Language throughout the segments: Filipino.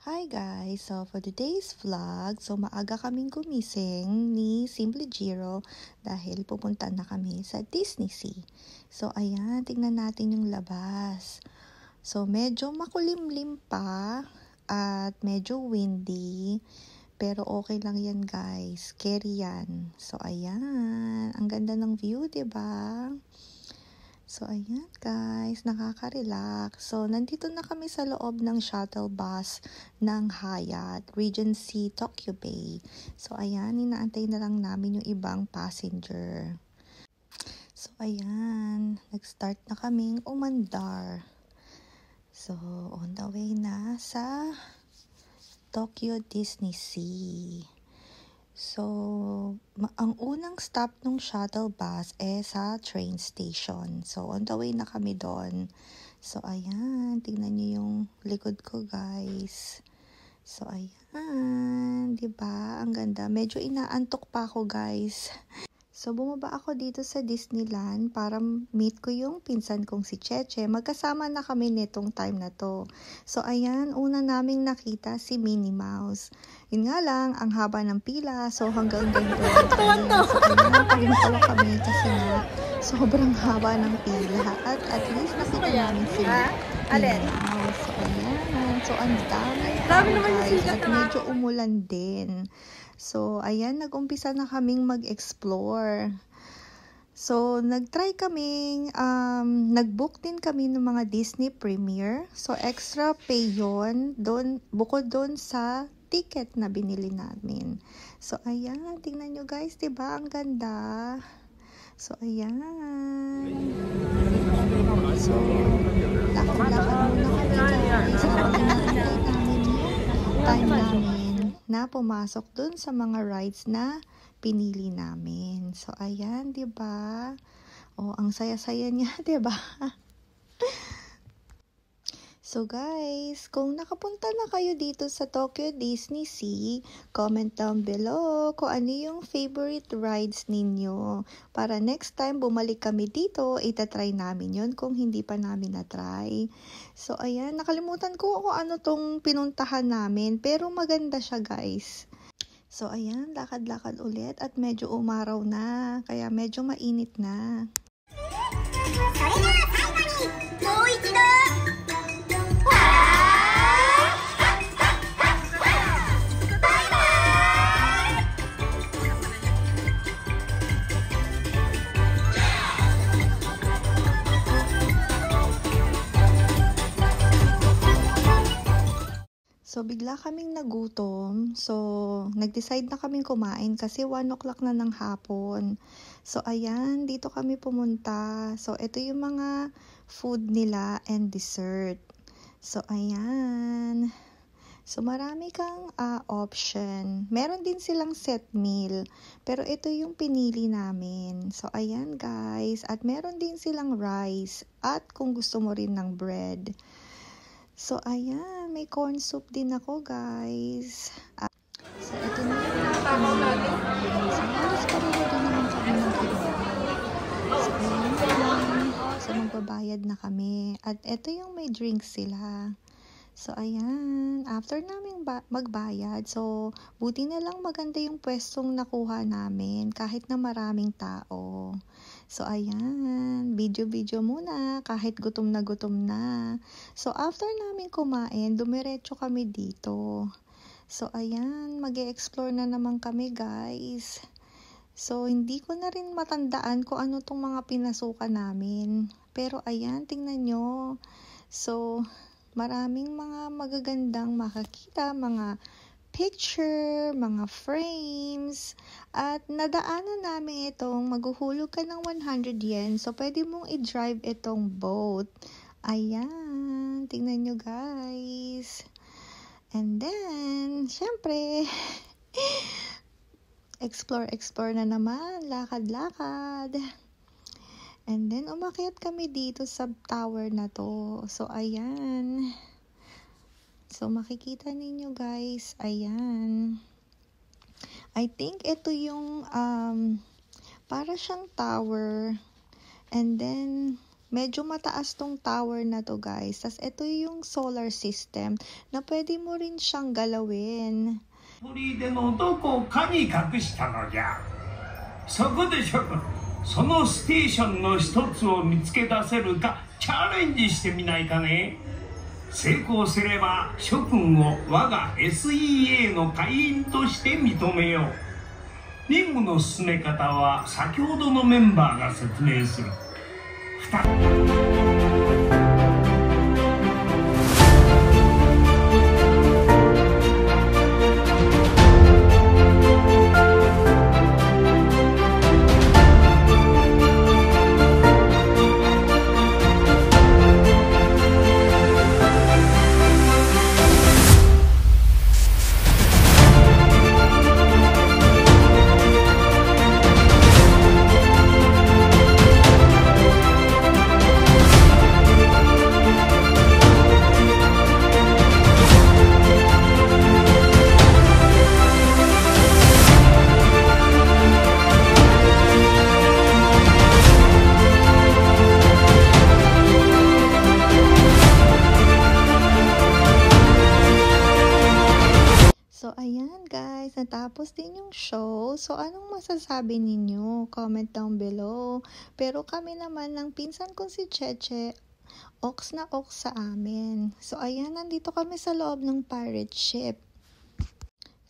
Hi guys! So for today's vlog, maaga kaming gumising ni Simple Giro dahil pupunta na kami sa Disney Sea. So ayan, tingnan natin yung labas. So medyo makulimlim pa at medyo windy. Pero okay lang yan guys, scary yan. So ayan, ang ganda ng view, 'di ba? So, ayan guys, nakaka-relax. So, nandito na kami sa loob ng shuttle bus ng Hyatt, Regency Tokyo Bay. So, ayan, inaantay na lang namin yung ibang passenger. So, ayan, nag-start na kaming umandar. So, on the way na sa Tokyo Disney Sea. So, ang unang stop ng shuttle bus sa train station. So, on the way na kami doon. So, ayan. Tingnan niyo yung likod ko, guys. So, ayan. Diba? Ang ganda. Medyo inaantok pa ako, guys. So, bumaba ako dito sa Disneyland para meet ko yung pinsan kong si Cheche. Magkasama na kami nitong time na to. So, ayan, una naming nakita si Minnie Mouse. Yun nga lang, ang haba ng pila. So, hanggang ganito. So, ayan, pahintawa kami kasi na sobrang haba ng pila. At least nakita namin si Minnie Mouse. So, ayan. So, ang dami guys. At medyo umulan din. So, ayan, nag-umpisa na kaming mag-explore. So, nag-try kaming, nag-book din kami ng mga Disney Premier. So, extra pay yun, bukod doon sa ticket na binili namin. So, ayan, tingnan nyo guys, diba? Ang ganda. So, ayan. So, lakad-lakad muna kami guys. Habang nakintay namin yung time namin na pumasok dun sa mga rides na pinili namin. So, ayan, 'di ba? Oh, ang saya-saya niya, 'di ba? So, guys, kung nakapunta na kayo dito sa Tokyo Disney Sea, comment down below kung ano yung favorite rides ninyo. Para next time bumalik kami dito, itatry namin yon kung hindi pa namin na-try. So, ayan, nakalimutan ko kung ano tong pinuntahan namin, pero maganda siya, guys. So, ayan, lakad-lakad ulit at medyo umaraw na, kaya medyo mainit na. So, bigla kaming nagutom. So, nag-decide na kaming kumain kasi 1 o'clock na ng hapon. So, ayan, dito kami pumunta. So, ito yung mga food nila and dessert. So, ayan. So, marami kang option. Meron din silang set meal. Pero ito yung pinili namin. So, ayan guys. At meron din silang rice. At kung gusto mo rin ng bread. So, ayan, may corn soup din ako, guys. So, ito na yung so, halos pareho din naman kami ng ginawa. So, ayan. So, magbabayad na kami. At ito yung may drinks sila. So, ayan. After namin magbayad, so, buti na lang maganda yung pwestong nakuha namin kahit na maraming tao. So, ayan. Video-video muna kahit gutom na. So, after namin kumain, dumiretso kami dito. So, ayan. Mag-e-explore na naman kami, guys. So, hindi ko na rin matandaan kung ano tong mga pinasukan namin. Pero, ayan, tingnan nyo. So, maraming mga magagandang makakita, mga picture, mga frames, at nadaanan namin itong maghuhulog ka ng 100 yen. So, pwede mong i-drive itong boat. Ayan, tingnan nyo guys. And then, syempre, explore na naman, lakad-lakad. And then, umakyat kami dito sa tower na to. So, ayan. So, makikita ninyo guys. Ayan. I think ito yung, para siyang tower. And then, medyo mataas tong tower na to guys. Tas ito yung solar system na pwede mo rin siyang galawin. 鳥でのどこかに隠したのじゃ。そこで諸君、そのステーションの一つを見つけ出せるかチャレンジしてみないかね。成功すれば諸君を我が SEA の会員として認めよう。任務の進め方は先ほどのメンバーが説明する。So, ayan guys, natapos din yung show. So, anong masasabi ninyo? Comment down below. Pero kami naman ng pinsan kong si Cheche, ox na ox sa amin. So, ayan, nandito kami sa loob ng pirate ship.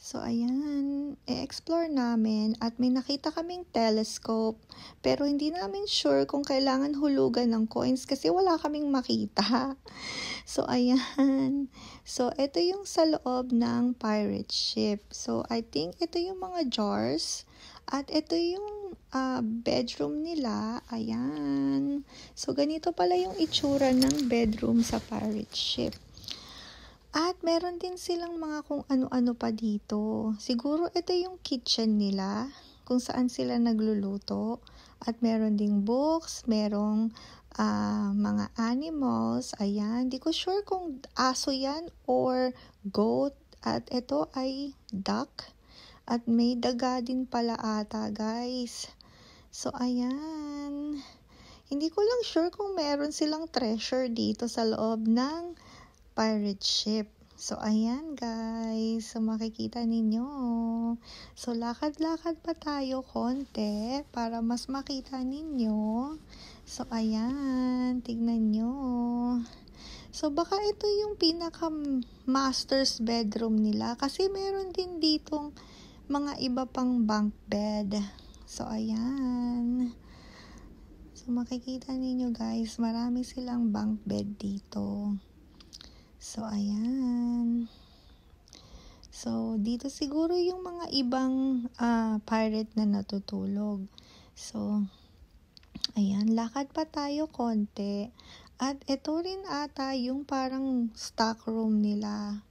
So, ayan, i-explore namin at may nakita kaming telescope. Pero hindi namin sure kung kailangan hulugan ng coins kasi wala kaming makita. So, ayan. So, ito yung sa loob ng pirate ship. So, I think ito yung mga jars. At ito yung bedroom nila. Ayan. So, ganito pala yung itsura ng bedroom sa pirate ship. At meron din silang mga kung ano-ano pa dito. Siguro ito yung kitchen nila, kung saan sila nagluluto. At meron ding books, merong mga animals. Ayan, di ko sure kung aso yan or goat. At ito ay duck. At may daga din pala ata, guys. So, ayan. Hindi ko lang sure kung meron silang treasure dito sa loob ng pirate ship. So, ayan guys. So, makikita ninyo. So, lakad-lakad pa tayo konti para mas makita ninyo. So, ayan. Tignan nyo. So, baka ito yung pinaka-master's bedroom nila. Kasi meron din ditong mga iba pang bunk bed. So, ayan. So, makikita ninyo guys. Marami silang bunk bed dito. So, ayan. So, dito siguro yung mga ibang pirate na natutulog. So, ayan. Lakad pa tayo konti. At ito rin ata yung parang stock room nila.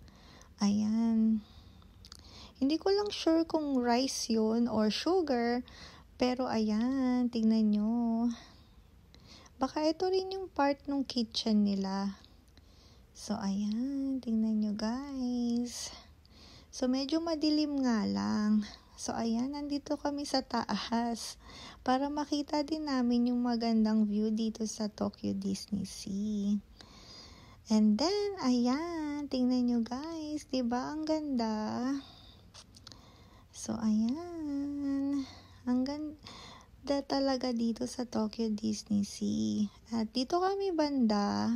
Ayan. Hindi ko lang sure kung rice yun or sugar. Pero, ayan. Tignan nyo. Baka ito rin yung part ng kitchen nila. So, ayan. Tingnan nyo, guys. So, medyo madilim nga lang. So, ayan. Nandito kami sa taas. Para makita din namin yung magandang view dito sa Tokyo Disney Sea. And then, ayan. Tingnan nyo, guys. Diba? Ang ganda. So, ayan. Ang ganda talaga dito sa Tokyo Disney Sea. At dito kami banda.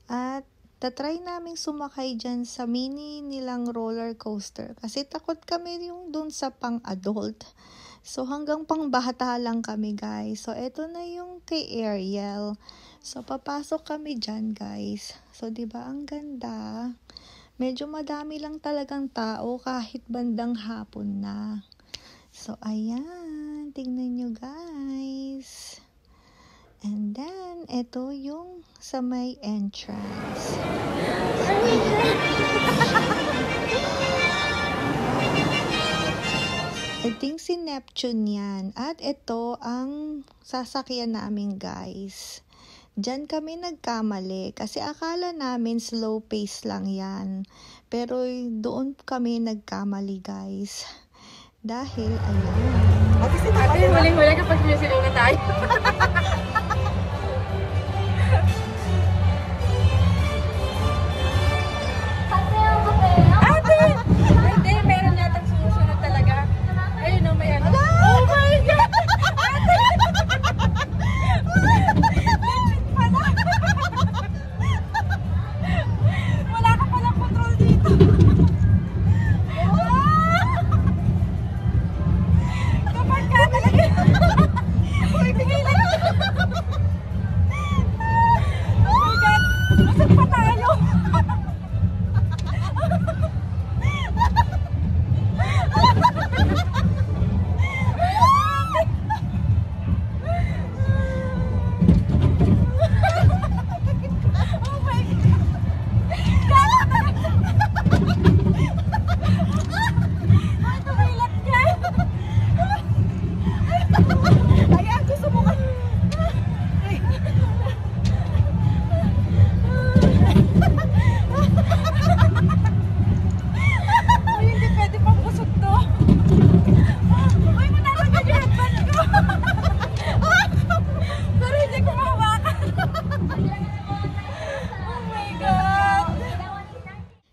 At tatry naming sumakay dyan sa mini nilang roller coaster. Kasi takot kami yung dun sa pang-adult. So, hanggang pang-bata lang kami, guys. So, eto na yung kay Ariel. So, papasok kami dyan, guys. So, diba ang ganda? Medyo madami lang talagang tao kahit bandang hapon na. So, ayan. Tingnan nyo, guys. And then, ito yung sa may entrance. I think si Neptune yan. At ito ang sasakyan namin, guys. Diyan kami nagkamali kasi akala namin slow pace lang yan. Pero doon kami nagkamali, guys. Dahil, ayan. Ate, huling-huli kapag musical na tayo.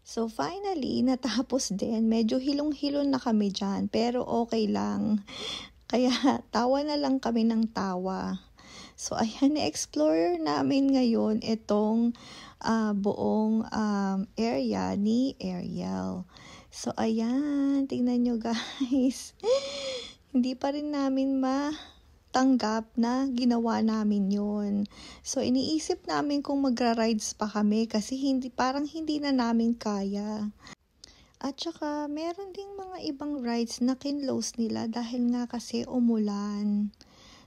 So finally, natapos din. Medyo hilong-hilon na kami dyan, pero okay lang. Kaya tawa na lang kami ng tawa. So ayan, na-explore namin ngayon itong buong area ni Ariel. So ayan, tingnan nyo guys. Hindi pa rin namin tanggap na ginawa namin yun. So, iniisip namin kung magra-rides pa kami kasi parang hindi na namin kaya. At saka, meron ding mga ibang rides na kinlose nila dahil nga kasi umulan.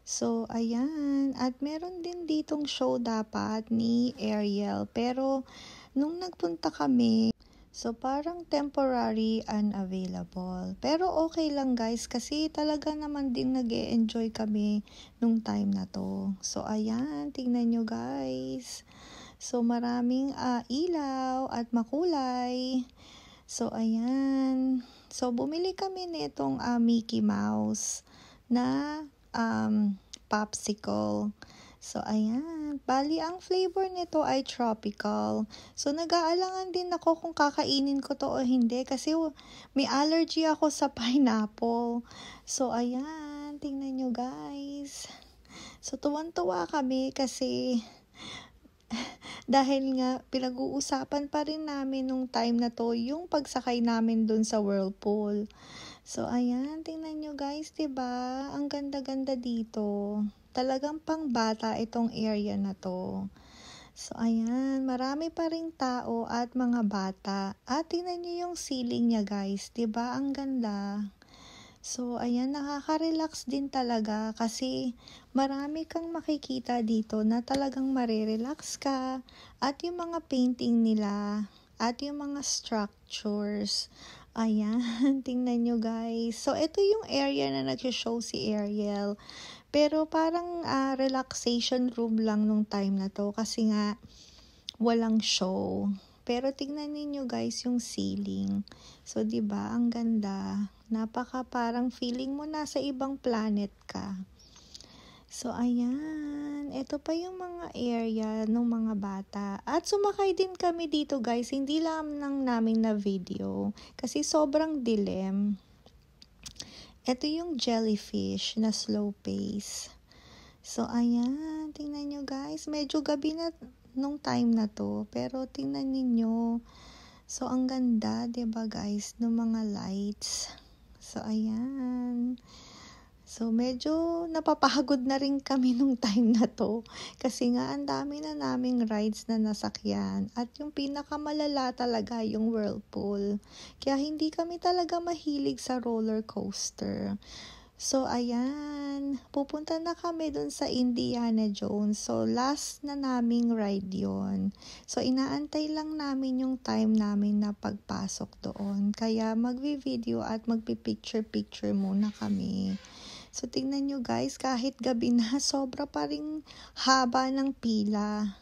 So, ayan. At meron din ditong show dapat ni Ariel. Pero, nung nagpunta kami, so parang temporary unavailable. Pero okay lang guys kasi talaga naman din nag-e-enjoy kami nung time na to. So ayan, tingnan nyo guys. So maraming ilaw at makulay. So ayan. So bumili kami nitong Mickey Mouse na popsicle. So, ayan. Bali, ang flavor nito ay tropical. So, nag-aalangan din ako kung kakainin ko to o hindi kasi may allergy ako sa pineapple. So, ayan. Tingnan nyo, guys. So, tuwan-tuwa kami kasi dahil nga pinag-uusapan pa rin namin nung time na to yung pagsakay namin dun sa whirlpool. So, ayan. Tingnan nyo, guys. Diba? Ang ganda-ganda dito. Talagang pang bata itong area na to. So, ayan. Marami pa ring tao at mga bata. At tingnan nyo yung ceiling niya, guys. Diba? Ang ganda. So, ayan. Nakaka-relax din talaga kasi marami kang makikita dito na talagang marirelax ka. At yung mga painting nila. At yung mga structures. Ayan. Tingnan nyo, guys. So, ito yung area na nag-show si Ariel. Pero parang relaxation room lang nung time na to kasi nga walang show. Pero tignan niyo guys yung ceiling. So 'di ba ang ganda. Napaka parang feeling mo nasa ibang planet ka. So ayan, ito pa yung mga area ng mga bata. At sumakay din kami dito guys, hindi lang namin na video kasi sobrang dilim. Ito yung jellyfish na slow pace. So, ayan. Tingnan nyo guys. Medyo gabi na nung time na to. Pero tingnan ninyo. So, ang ganda. Diba guys? Ng mga lights. So, ayan. So, medyo napapagod na rin kami nung time na to. Kasi nga, ang dami na naming rides na nasakyan. At yung pinakamalala talaga yung whirlpool. Kaya hindi kami talaga mahilig sa roller coaster. So, ayan. Pupunta na kami dun sa Indiana Jones. So, last na naming ride yon. So, inaantay lang namin yung time namin na pagpasok doon. Kaya, magvi-video at magpi-picture-picture muna kami. So, tingnan nyo guys, kahit gabi na, sobra pa ring haba ng pila.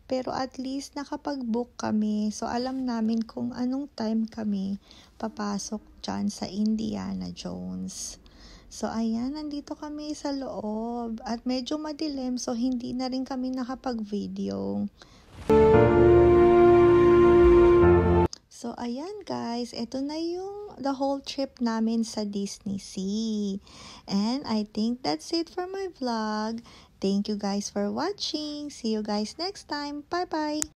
Pero at least nakapag-book kami. So, alam namin kung anong time kami papasok dyan sa Indiana Jones. So, ayan, nandito kami sa loob. At medyo madilim, so hindi na rin kami nakapag-video. So, ayan guys, ito na yung the whole trip namin sa Disney Sea. And I think that's it for my vlog. Thank you guys for watching. See you guys next time. Bye-bye!